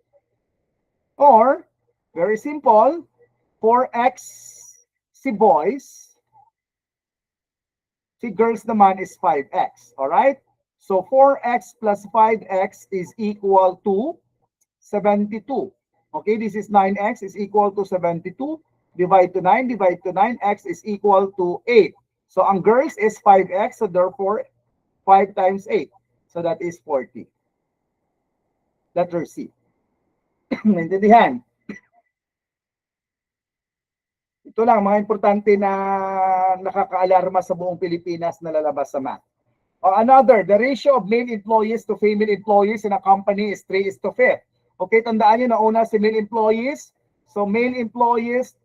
Speaker 1: Or, very simple, 4x si boys, si girls naman is 5x. Alright? So, 4x plus 5x is equal to 72. Okay, this is 9x is equal to 72. Divide to 9, divide to 9, x is equal to 8. So, ang girls is 5x, so therefore, 5 times 8. So, that is 40. Letter C. Naintindihan? Ito lang, mga importante na nakaka-alarma sa buong Pilipinas na lalabas sa math. Another, the ratio of male employees to female employees in a company is 3:5. Okay, tandaan nyo na una si male employees. So, male employees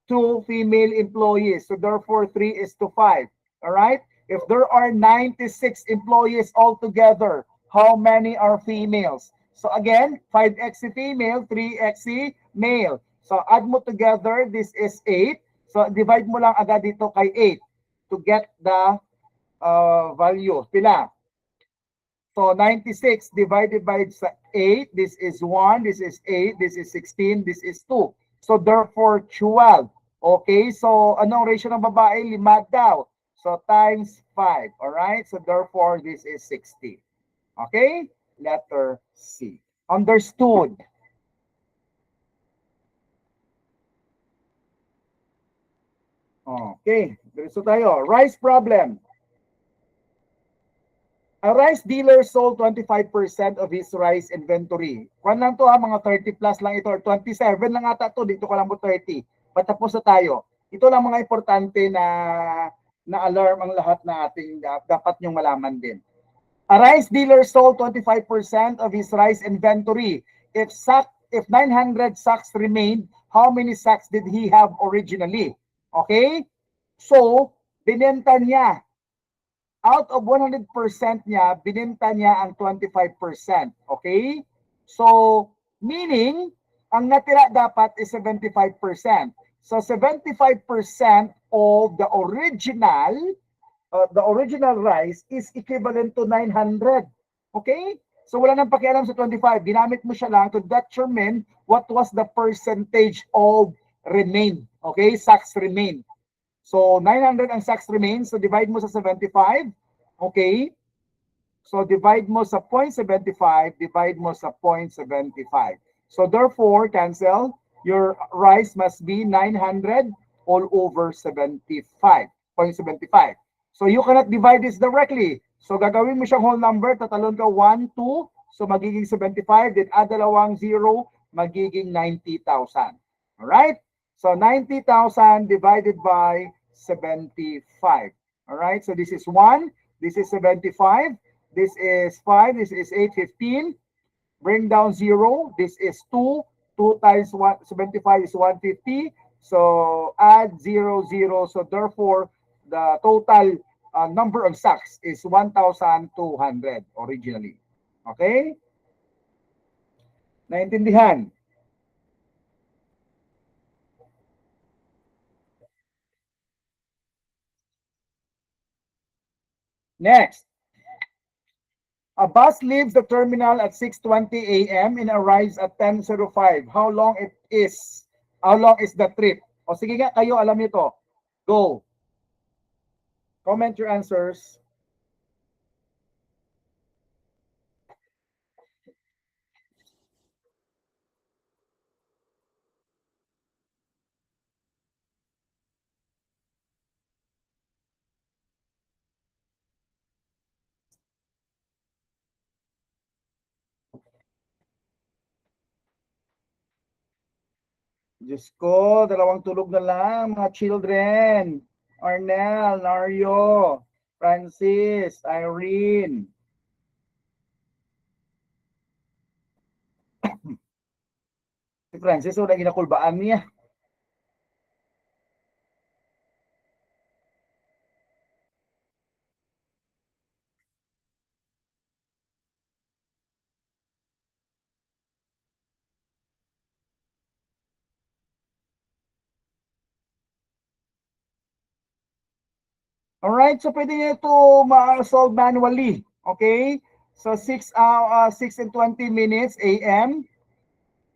Speaker 1: to female employees. So, therefore, 3:5. Alright? If there are 96 employees altogether, how many are females? So, again, 5x female, 3x male. So, add mo together, this is 8. So, divide mo lang agad dito kay 8 to get the value. Pila? So, 96 divided by 8, this is 1, this is 8, this is 16, this is 2. So, therefore, 12. Okay, so, anong ratio ng babae? 5 daw. So, times 5. Alright, so therefore, this is 60. Okay, letter C. Understood. Okay, diretso tayo. Rice problem. A rice dealer sold 25% of his rice inventory. Kwan lang to ha, mga 30 plus lang ito, or 27 lang ata to, dito ko lang po 30. Patapos na tayo. Ito lang mga importante na alarm ang lahat na ating dapat nyong malaman din. A rice dealer sold 25% of his rice inventory. If 900 sacks remained, how many sacks did he have originally? Okay? So, binenta niya. Out of 100% niya, binenta niya ang 25%. Okay? So, meaning, ang natira dapat is 75%. So, 75% of the original rice is equivalent to 900. Okay? So, wala nang pakialam sa 25. Ginamit mo siya lang to determine what was the percentage of remain. Okay? Sacks remain. So, 900 ang sacks remain. So, divide mo sa 75. Okay? So, divide mo sa 0.75. Divide mo sa 0.75. So, therefore, cancel. Your rice must be 900 all over 75. 0.75. So, you cannot divide this directly. So, gagawin mo siyang whole number. Tatalon ka 1, 2. So, magiging 75. Then, add dalawang 0. Magiging 90,000. Alright? So, 90,000 divided by 75. Alright? So, this is 1. This is 75. This is 5. This is 8, 15. Bring down 0. This is 2. 2 times 75 is 150. So, add 0, 0. So, therefore, the total number of sacks is 1,200 originally. Okay? Naintindihan? Next. A bus leaves the terminal at 6:20 a.m. and arrives at 10:05. How long is? How long is the trip? O sige nga, kayo alam niyo to. Go. Comment your answers. Diyos ko, dalawang tulog na lang, mga children. Arnel, Nario, Francis, Irene. Si Francis, wala ginakulbaan niya. Alright, so pwede nyo ito ma-solve manually. Okay? So 6 and 20 minutes AM.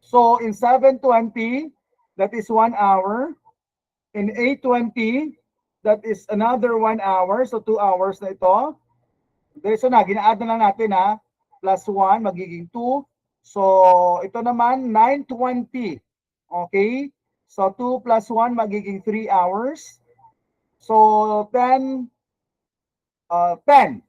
Speaker 1: So in 7:20, that is 1 hour. In 8:20, that is another 1 hour. So 2 hours na ito. Diretso na, gina-add na lang natin ha. Plus 1, magiging 2. So ito naman, 9:20. Okay? So 2 plus 1, magiging 3 hours. So 10. 10.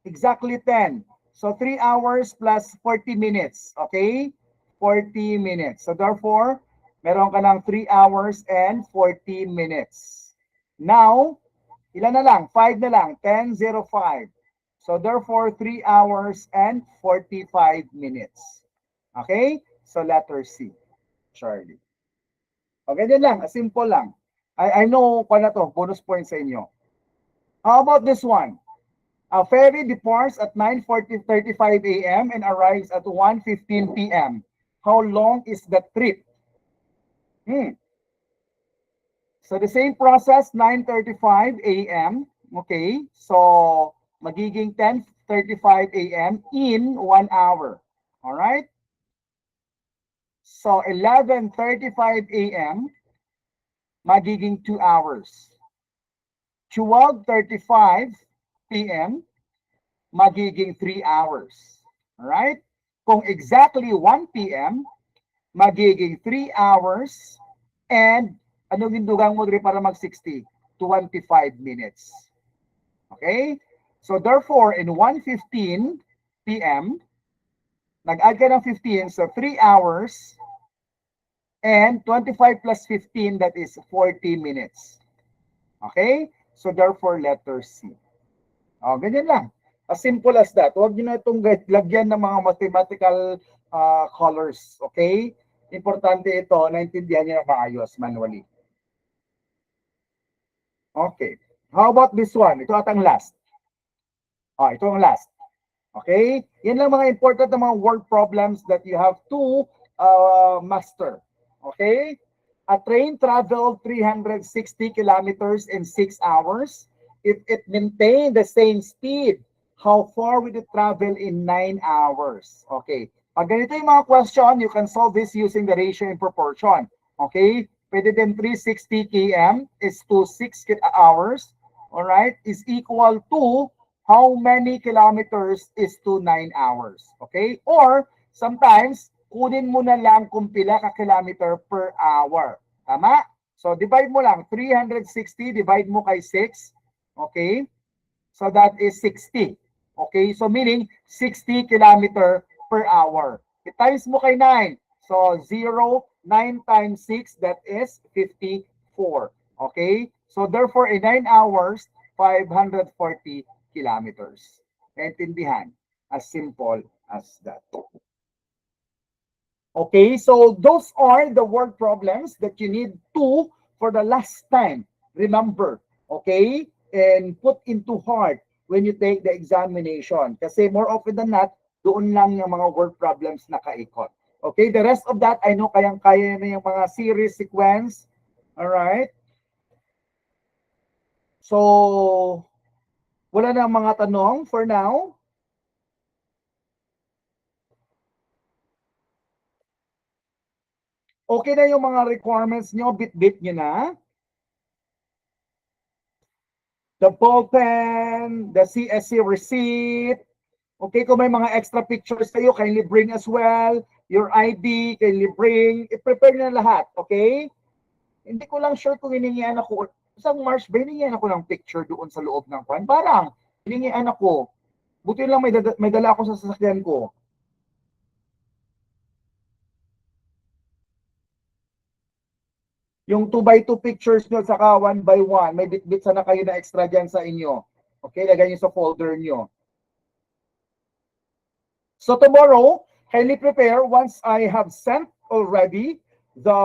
Speaker 1: Exactly 10. So 3 hours plus 40 minutes. Okay? 40 minutes. So therefore, meron ka ng 3 hours and 40 minutes. Now, ilan na lang? 5 na lang. 10:05. So therefore, 3 hours and 45 minutes. Okay? So letter C. Charlie. Okay, din lang. Simple lang. I know kung na to. Bonus point sa inyo. How about this one? A ferry departs at 9:35 a.m. and arrives at 1:15 p.m. How long is the trip? So the same process, 9:35 a.m. Okay, so magiging 10:35 a.m. in 1 hour. All right? So 11:35 a.m. magiging 2 hours. 12:35 p.m. magiging 3 hours. Alright? Kung exactly 1 p.m., magiging 3 hours and anong hindugang mo para mag-60? 25 minutes. Okay? So therefore, in 1:15 p.m., nag-add ka ng 15, so 3 hours and 25 plus 15, that is 40 minutes. Okay? So therefore, letter C. O, ganyan lang. As simple as that. Huwag nyo na itong lagyan ng mga mathematical colors. Okay? Importante ito, naintindihan nyo na maayos manually. Okay. How about this one? Ito atang last. Ito ang last. Okay? Yan lang mga important na mga word problems that you have to master. Okay? A train traveled 360 kilometers in 6 hours. If it maintained the same speed, how far would it travel in 9 hours? Okay. Pag ganito yung mga question, you can solve this using the ratio and proportion. Okay. Pwede din 360 km is to 6 hours. Alright. Is equal to how many kilometers is to 9 hours. Okay. Or sometimes, kunin mo na lang kung pila ka kilometer per hour. Tama? So divide mo lang. 360 divide mo kay 6. Okay. So that is 60. Okay, so meaning 60 kilometer per hour. I-times mo kay 9. So 0, 9 times 6, that is 54. Okay, so therefore in 9 hours, 540 kilometers. Naintindihan? As simple as that. Okay, so those are the word problems that you need to, for the last time, remember. Okay, and put into heart when you take the examination. Kasi more often than not, doon lang yung mga word problems nakaikot. Okay, the rest of that, I know kayang-kaya na yung mga series, sequence. Alright? So, wala na mga tanong for now. Okay na yung mga requirements nyo, bit-bit nyo na. The ballpen, the CSC receipt. Okay, kung may mga extra pictures kayo, kindly bring as well. Your ID, kindly bring. I-prepare na lahat, okay? Hindi ko lang sure kung hiningian ako. Isang March ba, hiningian ako ng picture doon sa loob ng kwan? Parang, hiningian ako. Buti lang may dala ako sa sasakyan ko. Yung 2x2 pictures nyo, saka 1x1, may bit-bit sana kayo na extra dyan sa inyo. Okay, lagay nyo sa folder nyo. So tomorrow, kindly prepare once I have sent already the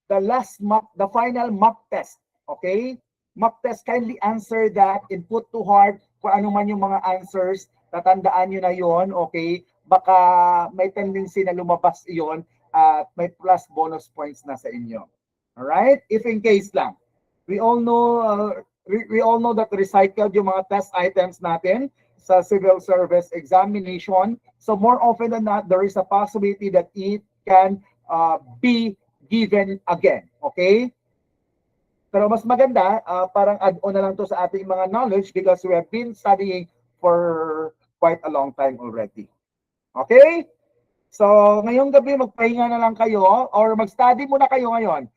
Speaker 1: last mock, the final mock test. Okay? Mock test, kindly answer that and put to heart kung ano man yung mga answers. Tatandaan nyo na yon, okay? Baka may tendency na lumabas yon at may plus bonus points na sa inyo. Alright? If in case lang. We all know we all know that recycled yung mga test items natin sa civil service examination. So more often than not, there is a possibility that it can be given again. Okay? Pero mas maganda, parang add-on na lang to sa ating mga knowledge because we have been studying for quite a long time already. Okay? So, ngayong gabi, magpahinga na lang kayo or mag-study muna kayo ngayon.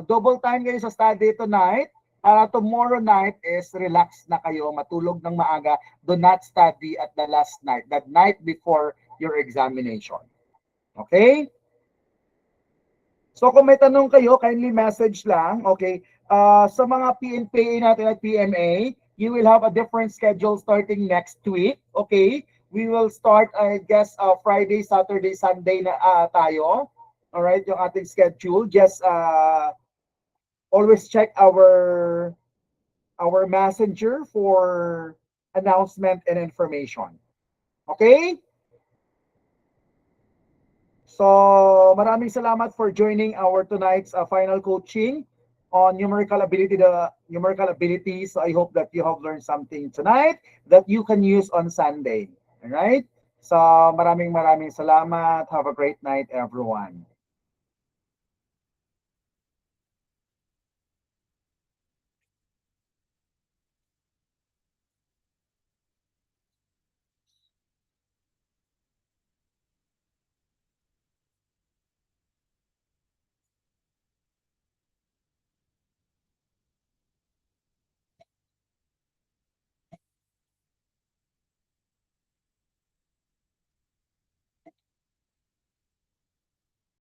Speaker 1: Double time kayo sa study tonight. Tomorrow night is relax na kayo, matulog ng maaga. Do not study at the last night, that night before your examination. Okay? So, kung may tanong kayo, kindly message lang. Okay? Sa mga PNPA natin at PMA, you will have a different schedule starting next week. Okay? We will start, I guess, Friday, Saturday, Sunday na tayo. Alright, yung ating schedule. Just always check our messenger for announcement and information. Okay? So, maraming salamat for joining our tonight's final coaching on numerical ability, the numerical abilities. So I hope that you have learned something tonight that you can use on Sunday. All right? So maraming salamat. Have a great night, everyone.